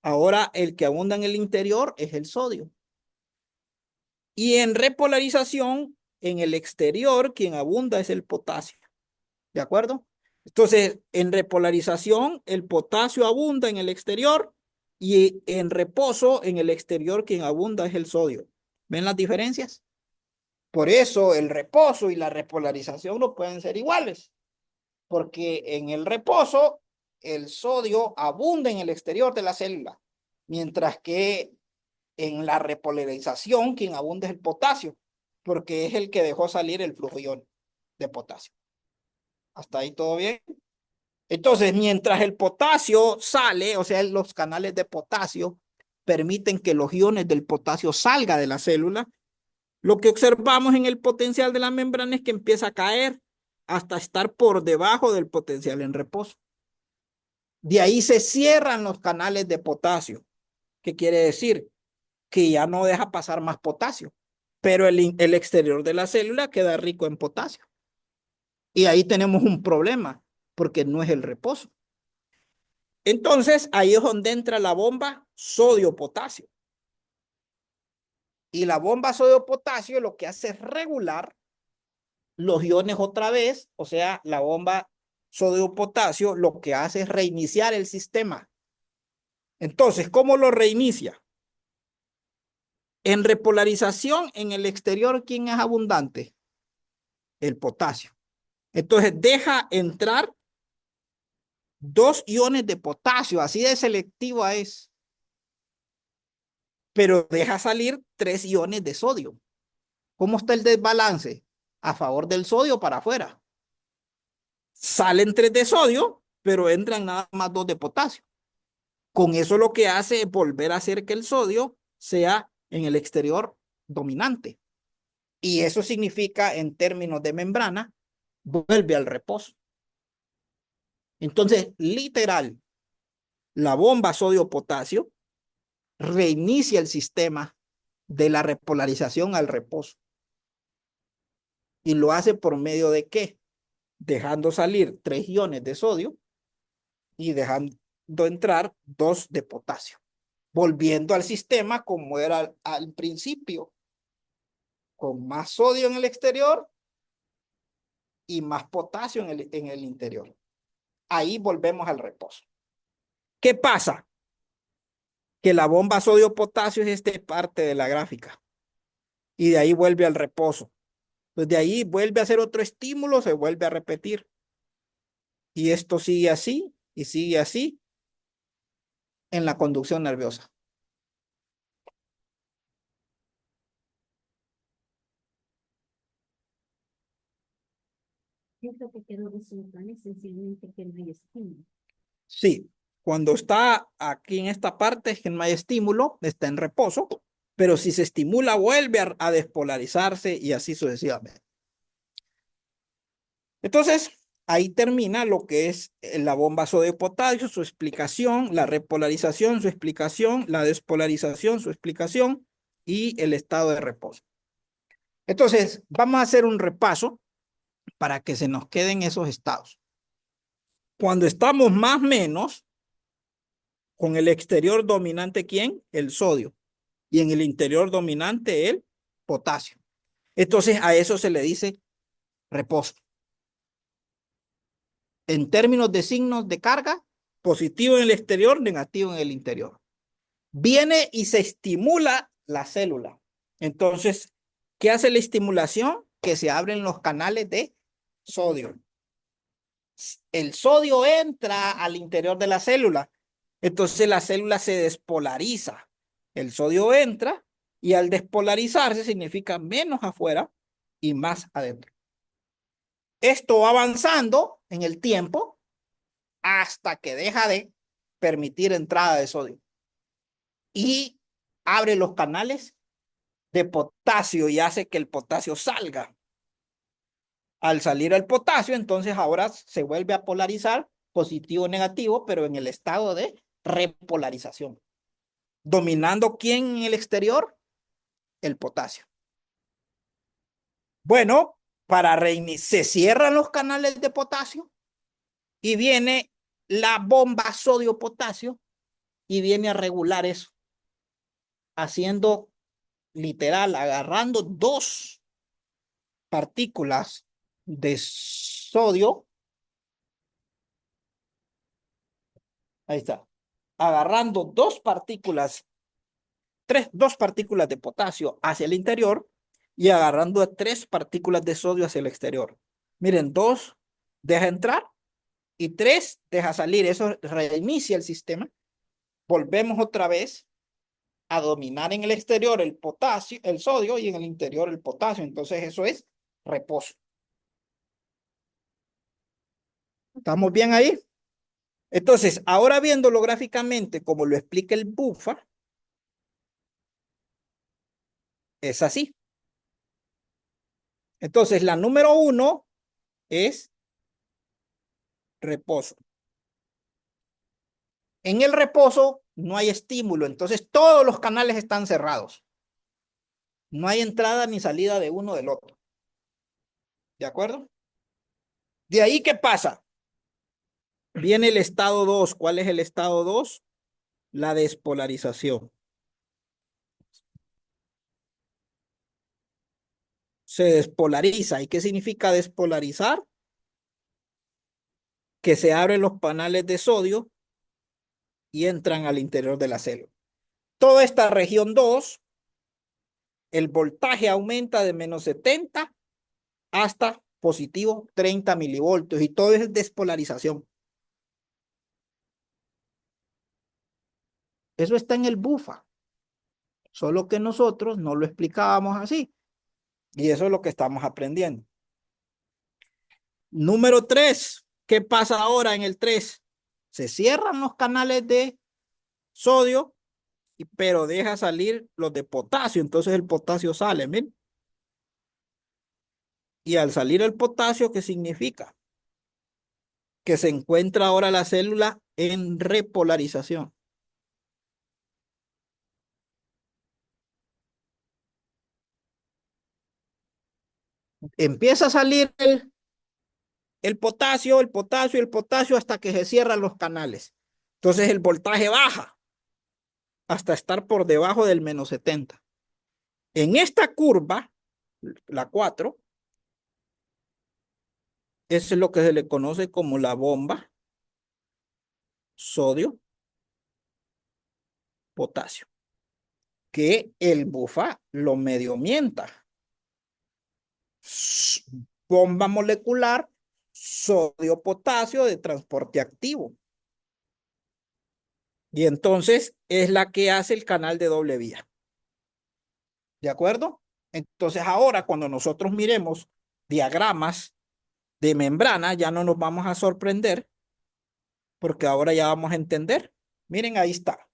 Ahora el que abunda en el interior es el sodio. Y en repolarización, en el exterior, quien abunda es el potasio. ¿De acuerdo? Entonces, en repolarización, el potasio abunda en el exterior y en reposo, en el exterior, quien abunda es el sodio. ¿Ven las diferencias? Por eso el reposo y la repolarización no pueden ser iguales, porque en el reposo el sodio abunda en el exterior de la célula, mientras que en la repolarización quien abunda es el potasio, porque es el que dejó salir el flujo iónico de potasio. ¿Hasta ahí todo bien? Entonces, mientras el potasio sale, o sea, los canales de potasio permiten que los iones del potasio salgan de la célula, lo que observamos en el potencial de la membrana es que empieza a caer hasta estar por debajo del potencial en reposo. De ahí se cierran los canales de potasio. ¿Qué quiere decir? Que ya no deja pasar más potasio, pero el exterior de la célula queda rico en potasio. Y ahí tenemos un problema, porque no es el reposo. Entonces, ahí es donde entra la bomba sodio-potasio. Y la bomba sodio-potasio lo que hace es regular los iones otra vez, o sea, la bomba sodio-potasio lo que hace es reiniciar el sistema. Entonces, ¿cómo lo reinicia? En repolarización, en el exterior, ¿quién es abundante? El potasio. Entonces, deja entrar 2 iones de potasio, así de selectiva es, pero deja salir 3 iones de sodio. ¿Cómo está el desbalance? A favor del sodio para afuera. Salen 3 de sodio, pero entran nada más 2 de potasio. Con eso lo que hace es volver a hacer que el sodio sea en el exterior dominante. Y eso significa, en términos de membrana, vuelve al reposo. Entonces, literal, la bomba sodio-potasio reinicia el sistema de la repolarización al reposo. ¿Y lo hace por medio de qué? Dejando salir 3 iones de sodio y dejando entrar 2 de potasio, volviendo al sistema como era al principio, con más sodio en el exterior y más potasio en el interior. Ahí volvemos al reposo. ¿Qué pasa? Que la bomba sodio-potasio es esta parte de la gráfica y de ahí vuelve al reposo. Pues de ahí vuelve a hacer otro estímulo, se vuelve a repetir. Y esto sigue así y sigue así en la conducción nerviosa. Esto que quedó resultado es sencillamente que no hay estímulo. Sí, cuando está aquí en esta parte es que no hay estímulo, está en reposo, pero si se estimula vuelve a despolarizarse y así sucesivamente. Entonces, ahí termina lo que es la bomba sodio-potasio, su explicación, la repolarización, su explicación, la despolarización, su explicación y el estado de reposo. Entonces, vamos a hacer un repaso para que se nos queden esos estados. Cuando estamos más o menos con el exterior dominante, ¿quién? El sodio. Y en el interior dominante, el potasio. Entonces, a eso se le dice reposo. En términos de signos de carga, positivo en el exterior, negativo en el interior. Viene y se estimula la célula. Entonces, ¿qué hace la estimulación? Que se abren los canales de sodio. El sodio entra al interior de la célula. Entonces la célula se despolariza. El sodio entra y al despolarizarse significa menos afuera y más adentro. Esto va avanzando en el tiempo hasta que deja de permitir entrada de sodio y abre los canales de potasio y hace que el potasio salga. Al salir el potasio, entonces ahora se vuelve a polarizar positivo o negativo, pero en el estado de repolarización. ¿Dominando quién en el exterior? El potasio. Bueno, para reiniciar, se cierran los canales de potasio y viene la bomba sodio-potasio y viene a regular eso, haciendo literal, agarrando dos partículas de sodio. Ahí está. Agarrando dos partículas de potasio hacia el interior y agarrando tres partículas de sodio hacia el exterior. Miren, 2 deja entrar y 3 deja salir. Eso reinicia el sistema. Volvemos otra vez a dominar en el exterior el potasio, el sodio, y en el interior el potasio. Entonces eso es reposo. ¿Estamos bien ahí? Entonces, ahora viéndolo gráficamente como lo explica el BUFA, es así. Entonces, la número 1 es reposo. En el reposo no hay estímulo, entonces todos los canales están cerrados. No hay entrada ni salida de uno del otro. ¿De acuerdo? De ahí, ¿qué pasa? Viene el estado 2. ¿Cuál es el estado 2? La despolarización. Se despolariza. ¿Y qué significa despolarizar? Que se abren los panales de sodio y entran al interior de la célula. Toda esta región 2, el voltaje aumenta de menos 70 hasta positivo 30 milivoltios y todo es despolarización. Eso está en el BUFA, solo que nosotros no lo explicábamos así y eso es lo que estamos aprendiendo. Número 3, ¿qué pasa ahora en el 3? Se cierran los canales de sodio, pero deja salir los de potasio, entonces el potasio sale, ¿miren? Y al salir el potasio, ¿qué significa? Que se encuentra ahora la célula en repolarización. Empieza a salir el potasio, hasta que se cierran los canales. Entonces el voltaje baja hasta estar por debajo del menos 70. En esta curva, la 4, es lo que se le conoce como la bomba sodio-potasio, que el BUFA lo medio mienta. Bomba molecular sodio-potasio de transporte activo. Y entonces es la que hace el canal de doble vía. ¿De acuerdo? Entonces ahora cuando nosotros miremos diagramas de membrana, ya no nos vamos a sorprender porque ahora ya vamos a entender. Miren, ahí está.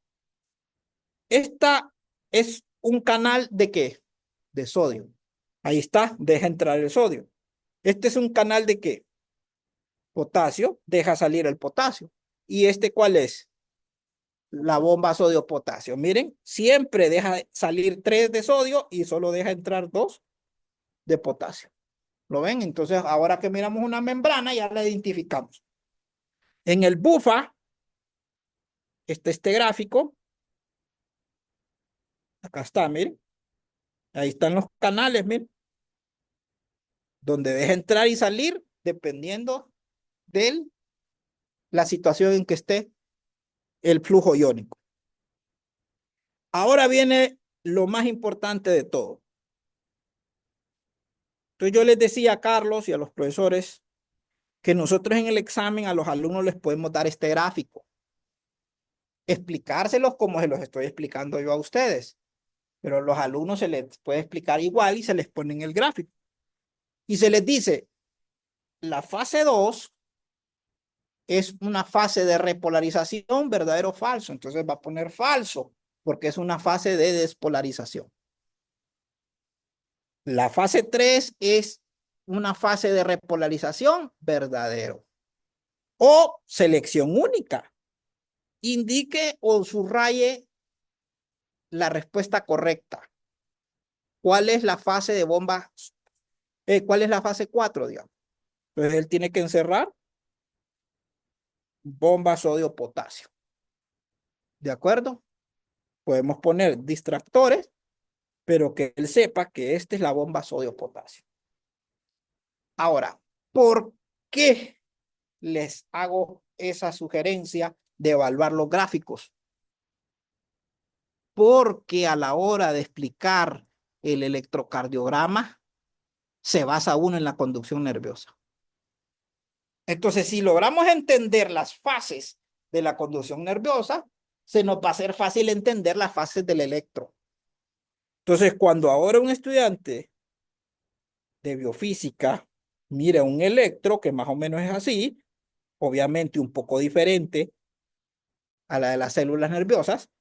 Esta es un canal ¿de qué? De sodio. Ahí está, deja entrar el sodio. Este es un canal ¿de qué? Potasio, deja salir el potasio. ¿Y este cuál es? La bomba sodio-potasio. Miren, siempre deja salir 3 de sodio y solo deja entrar 2 de potasio. ¿Lo ven? Entonces, ahora que miramos una membrana, ya la identificamos. En el BUFA, este gráfico, acá está, miren. Ahí están los canales, miren. Donde deja entrar y salir, dependiendo de la situación en que esté el flujo iónico. Ahora viene lo más importante de todo. Entonces yo les decía a Carlos y a los profesores que nosotros en el examen a los alumnos les podemos dar este gráfico. Explicárselos como se los estoy explicando yo a ustedes. Pero a los alumnos se les puede explicar igual y se les pone en el gráfico. Y se les dice, la fase 2 es una fase de repolarización, verdadero o falso. Entonces va a poner falso, porque es una fase de despolarización. La fase 3 es una fase de repolarización, verdadero. O selección única. Indique o subraye la respuesta correcta. ¿Cuál es la fase de bomba? ¿Cuál es la fase 4, digamos? Entonces él tiene que encerrar bomba sodio-potasio. ¿De acuerdo? Podemos poner distractores, pero que él sepa que esta es la bomba sodio-potasio. Ahora, ¿por qué les hago esa sugerencia de evaluar los gráficos? Porque a la hora de explicar el electrocardiograma, se basa uno en la conducción nerviosa. Entonces, si logramos entender las fases de la conducción nerviosa, se nos va a hacer fácil entender las fases del electro. Entonces, cuando ahora un estudiante de biofísica mira un electro, que más o menos es así, obviamente un poco diferente a la de las células nerviosas,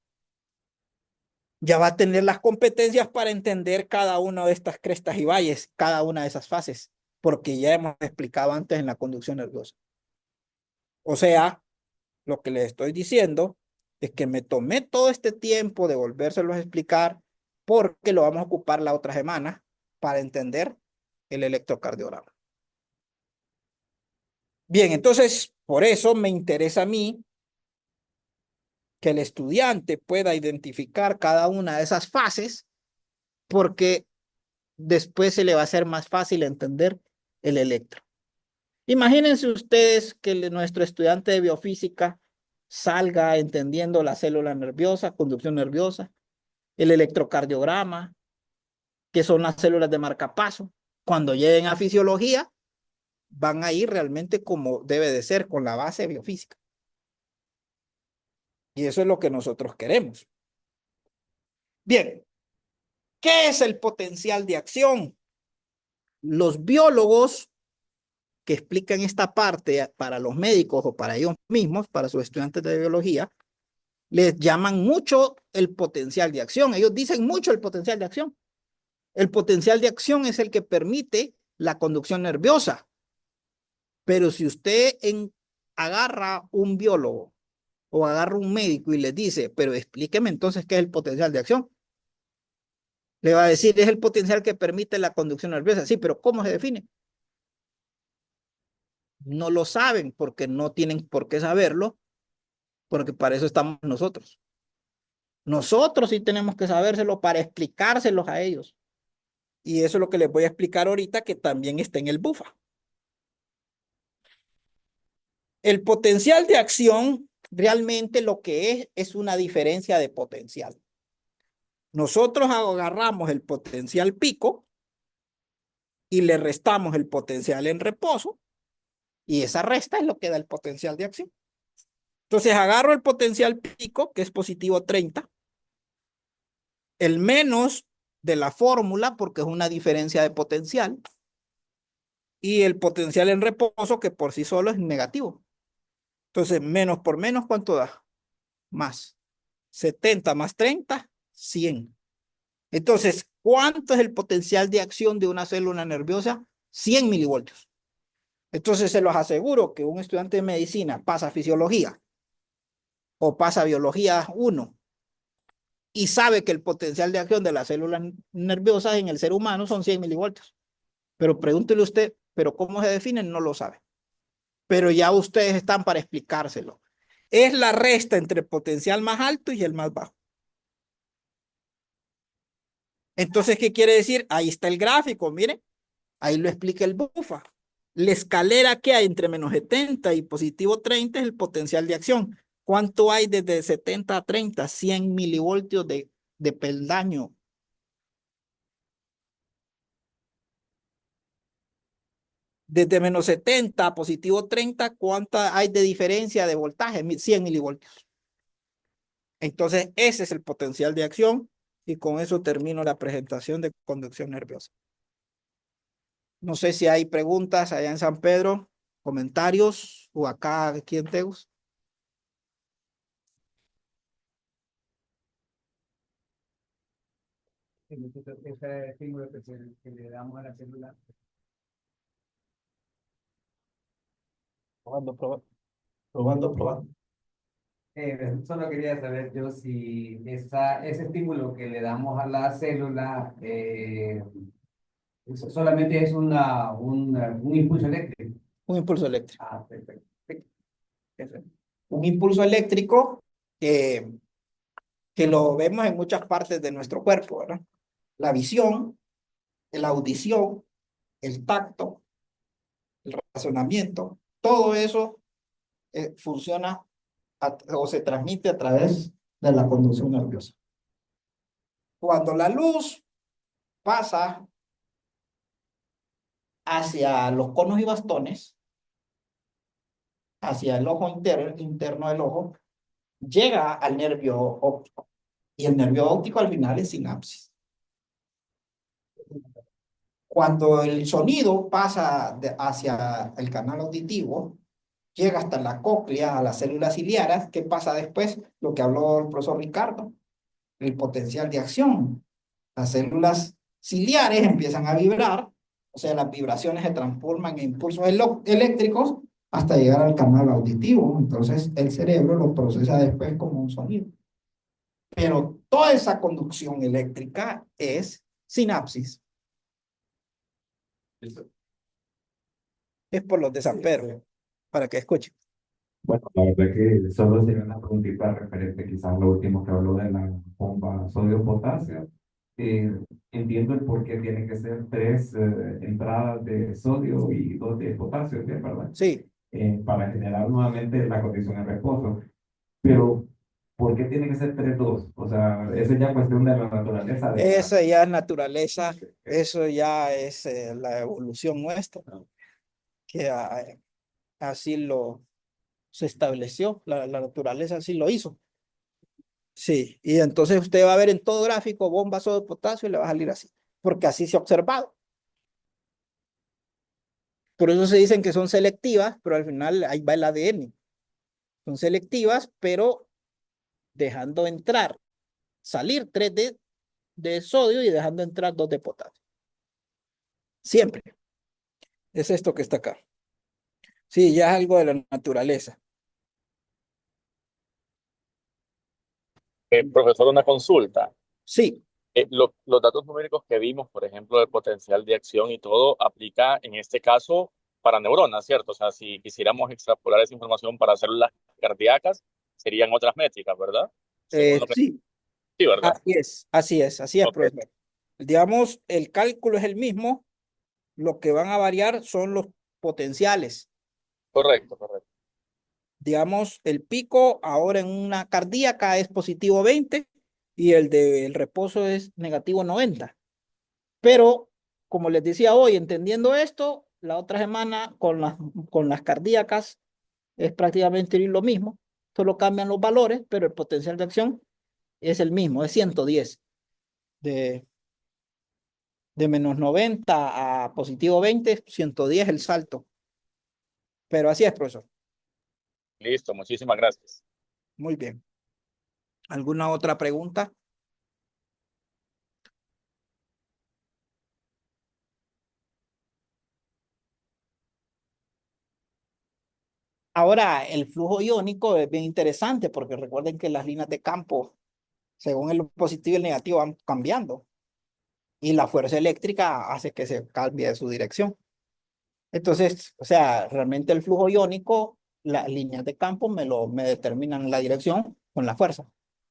ya va a tener las competencias para entender cada una de estas crestas y valles, cada una de esas fases, porque ya hemos explicado antes en la conducción nerviosa. O sea, lo que les estoy diciendo es que me tomé todo este tiempo de volvérselos a explicar porque lo vamos a ocupar la otra semana para entender el electrocardiograma. Bien, entonces, por eso me interesa a mí que el estudiante pueda identificar cada una de esas fases porque después se le va a hacer más fácil entender el electro. Imagínense ustedes que nuestro estudiante de biofísica salga entendiendo la célula nerviosa, conducción nerviosa, el electrocardiograma, que son las células de marcapaso. Cuando lleguen a fisiología, van a ir realmente como debe de ser, con la base biofísica. Y eso es lo que nosotros queremos. Bien, ¿qué es el potencial de acción? Los biólogos que explican esta parte para los médicos o para ellos mismos, para sus estudiantes de biología, les llaman mucho el potencial de acción. Ellos dicen mucho el potencial de acción. El potencial de acción es el que permite la conducción nerviosa. Pero si usted agarra un biólogo o agarra un médico y le dice, pero explíqueme entonces qué es el potencial de acción, le va a decir, es el potencial que permite la conducción nerviosa. Sí, pero ¿cómo se define? No lo saben porque no tienen por qué saberlo, porque para eso estamos nosotros. Nosotros sí tenemos que sabérselo para explicárselos a ellos. Y eso es lo que les voy a explicar ahorita, que también está en el BUFA. El potencial de acción realmente lo que es una diferencia de potencial. Nosotros agarramos el potencial pico y le restamos el potencial en reposo y esa resta es lo que da el potencial de acción. Entonces agarro el potencial pico, que es positivo 30, el menos de la fórmula, porque es una diferencia de potencial, y el potencial en reposo, que por sí solo es negativo. Entonces, menos por menos, ¿cuánto da? Más. 70 más 30, 100. Entonces, ¿cuánto es el potencial de acción de una célula nerviosa? 100 milivoltios. Entonces, se los aseguro que un estudiante de medicina pasa fisiología o pasa biología 1 y sabe que el potencial de acción de las células nerviosas en el ser humano son 100 milivoltios. Pero pregúntele usted, ¿pero cómo se definen? No lo sabe. Pero ya ustedes están para explicárselo. Es la resta entre el potencial más alto y el más bajo. Entonces, ¿qué quiere decir? Ahí está el gráfico, miren. Ahí lo explica el BUFA. La escalera que hay entre menos 70 y positivo 30 es el potencial de acción. ¿Cuánto hay desde 70 a 30? 100 milivoltios de peldaño. Desde menos 70 a positivo 30, ¿cuánto hay de diferencia de voltaje? 100 milivoltios. Entonces, ese es el potencial de acción y con eso termino la presentación de conducción nerviosa. No sé si hay preguntas allá en San Pedro, comentarios o acá aquí en Tegus. Ese estímulo que le damos a la célula. Probando. Solo quería saber yo si ese estímulo que le damos a la célula solamente es un impulso eléctrico. Un impulso eléctrico. Ah, perfecto. Un impulso eléctrico que que lo vemos en muchas partes de nuestro cuerpo, ¿verdad? La visión, la audición, el tacto, el razonamiento, todo eso funciona o se transmite a través de la conducción nerviosa. Cuando la luz pasa hacia los conos y bastones, hacia el ojo interno del ojo, llega al nervio óptico. Y el nervio óptico al final es sinapsis. Cuando el sonido pasa hacia el canal auditivo, llega hasta la cóclea, a las células ciliares. ¿Qué pasa después? Lo que habló el profesor Ricardo, el potencial de acción. Las células ciliares empiezan a vibrar, o sea, las vibraciones se transforman en impulsos eléctricos hasta llegar al canal auditivo. Entonces, el cerebro lo procesa después como un sonido. Pero toda esa conducción eléctrica es sinapsis. Es por los de San Pedro, para que escuchen. Bueno, la verdad que solo sería una preguntita referente quizás a lo último que habló de la bomba sodio-potasio. Entiendo el por qué tiene que ser tres entradas de sodio y dos de potasio, ¿sí? ¿Verdad? Sí, Para generar nuevamente la condición de reposo. Pero, ¿por qué tiene que ser tres dos? O sea, eso es ya cuestión de la naturaleza de la... esa ya es naturaleza, eso ya es la evolución nuestra, que así se estableció, la naturaleza así lo hizo. Sí, y entonces usted va a ver en todo gráfico bombas de potasio y le va a salir así, porque así se ha observado. Por eso se dicen que son selectivas, pero al final ahí va el ADN. Son selectivas, pero dejando entrar, salir 3 de sodio y dejando entrar 2 de potasio. Siempre. Es esto que está acá. Sí, ya es algo de la naturaleza. Profesor, una consulta. Sí, Los datos numéricos que vimos, por ejemplo, del potencial de acción y todo, aplica en este caso para neuronas, ¿cierto? O sea, si quisiéramos extrapolar esa información para células cardíacas, serían otras métricas, ¿verdad? Según lo que... sí, Sí, ¿verdad? así es, Ok, profesor. Digamos, el cálculo es el mismo, lo que van a variar son los potenciales. correcto, correcto. Digamos, el pico ahora en una cardíaca es positivo 20 y el del reposo es negativo 90. Pero, como les decía hoy, entendiendo esto, la otra semana con las cardíacas es prácticamente lo mismo, solo cambian los valores, pero el potencial de acción es el mismo, es 110. De, de menos 90 a positivo 20, 110 el salto. Pero así es, profesor. Listo, muchísimas gracias. Muy bien. ¿Alguna otra pregunta? Ahora, el flujo iónico es bien interesante porque recuerden que las líneas de campo, según el positivo y el negativo, van cambiando y la fuerza eléctrica hace que se cambie de su dirección. Entonces, o sea, realmente el flujo iónico, las líneas de campo me determinan la dirección con la fuerza.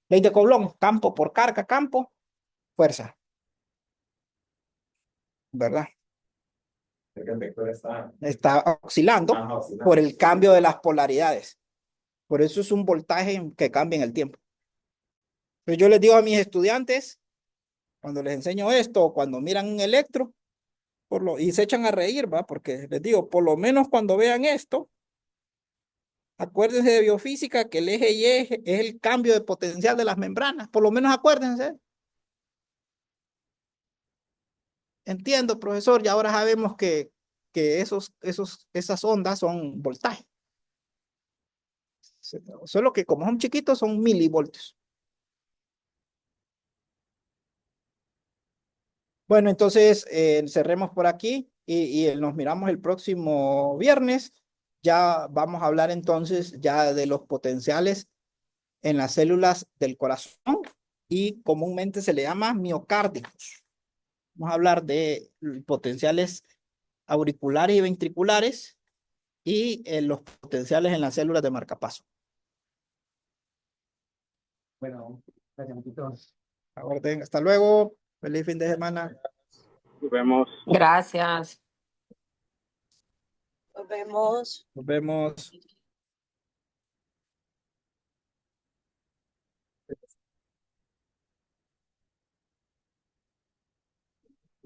Ley de Coulomb, campo por carga, campo, fuerza, ¿verdad? El vector está... Está oscilando por el cambio de las polaridades. Por eso es un voltaje que cambia en el tiempo. Pero yo les digo a mis estudiantes, cuando les enseño esto, cuando miran un electro, y se echan a reír, ¿va? Porque les digo, por lo menos cuando vean esto, acuérdense de biofísica que el eje Y es el cambio de potencial de las membranas. Por lo menos acuérdense. Entiendo, profesor, y ahora sabemos que esas ondas son voltaje. Solo que como son chiquitos, son milivoltios. Bueno, entonces cerremos por aquí y nos miramos el próximo viernes. Ya vamos a hablar entonces ya de los potenciales en las células del corazón y comúnmente se le llama miocárdicos. Vamos a hablar de potenciales auriculares y ventriculares y los potenciales en las células de marcapaso. Bueno, gracias, muchachos. A orden, hasta luego. Feliz fin de semana. Nos vemos. Gracias. Nos vemos. Nos vemos.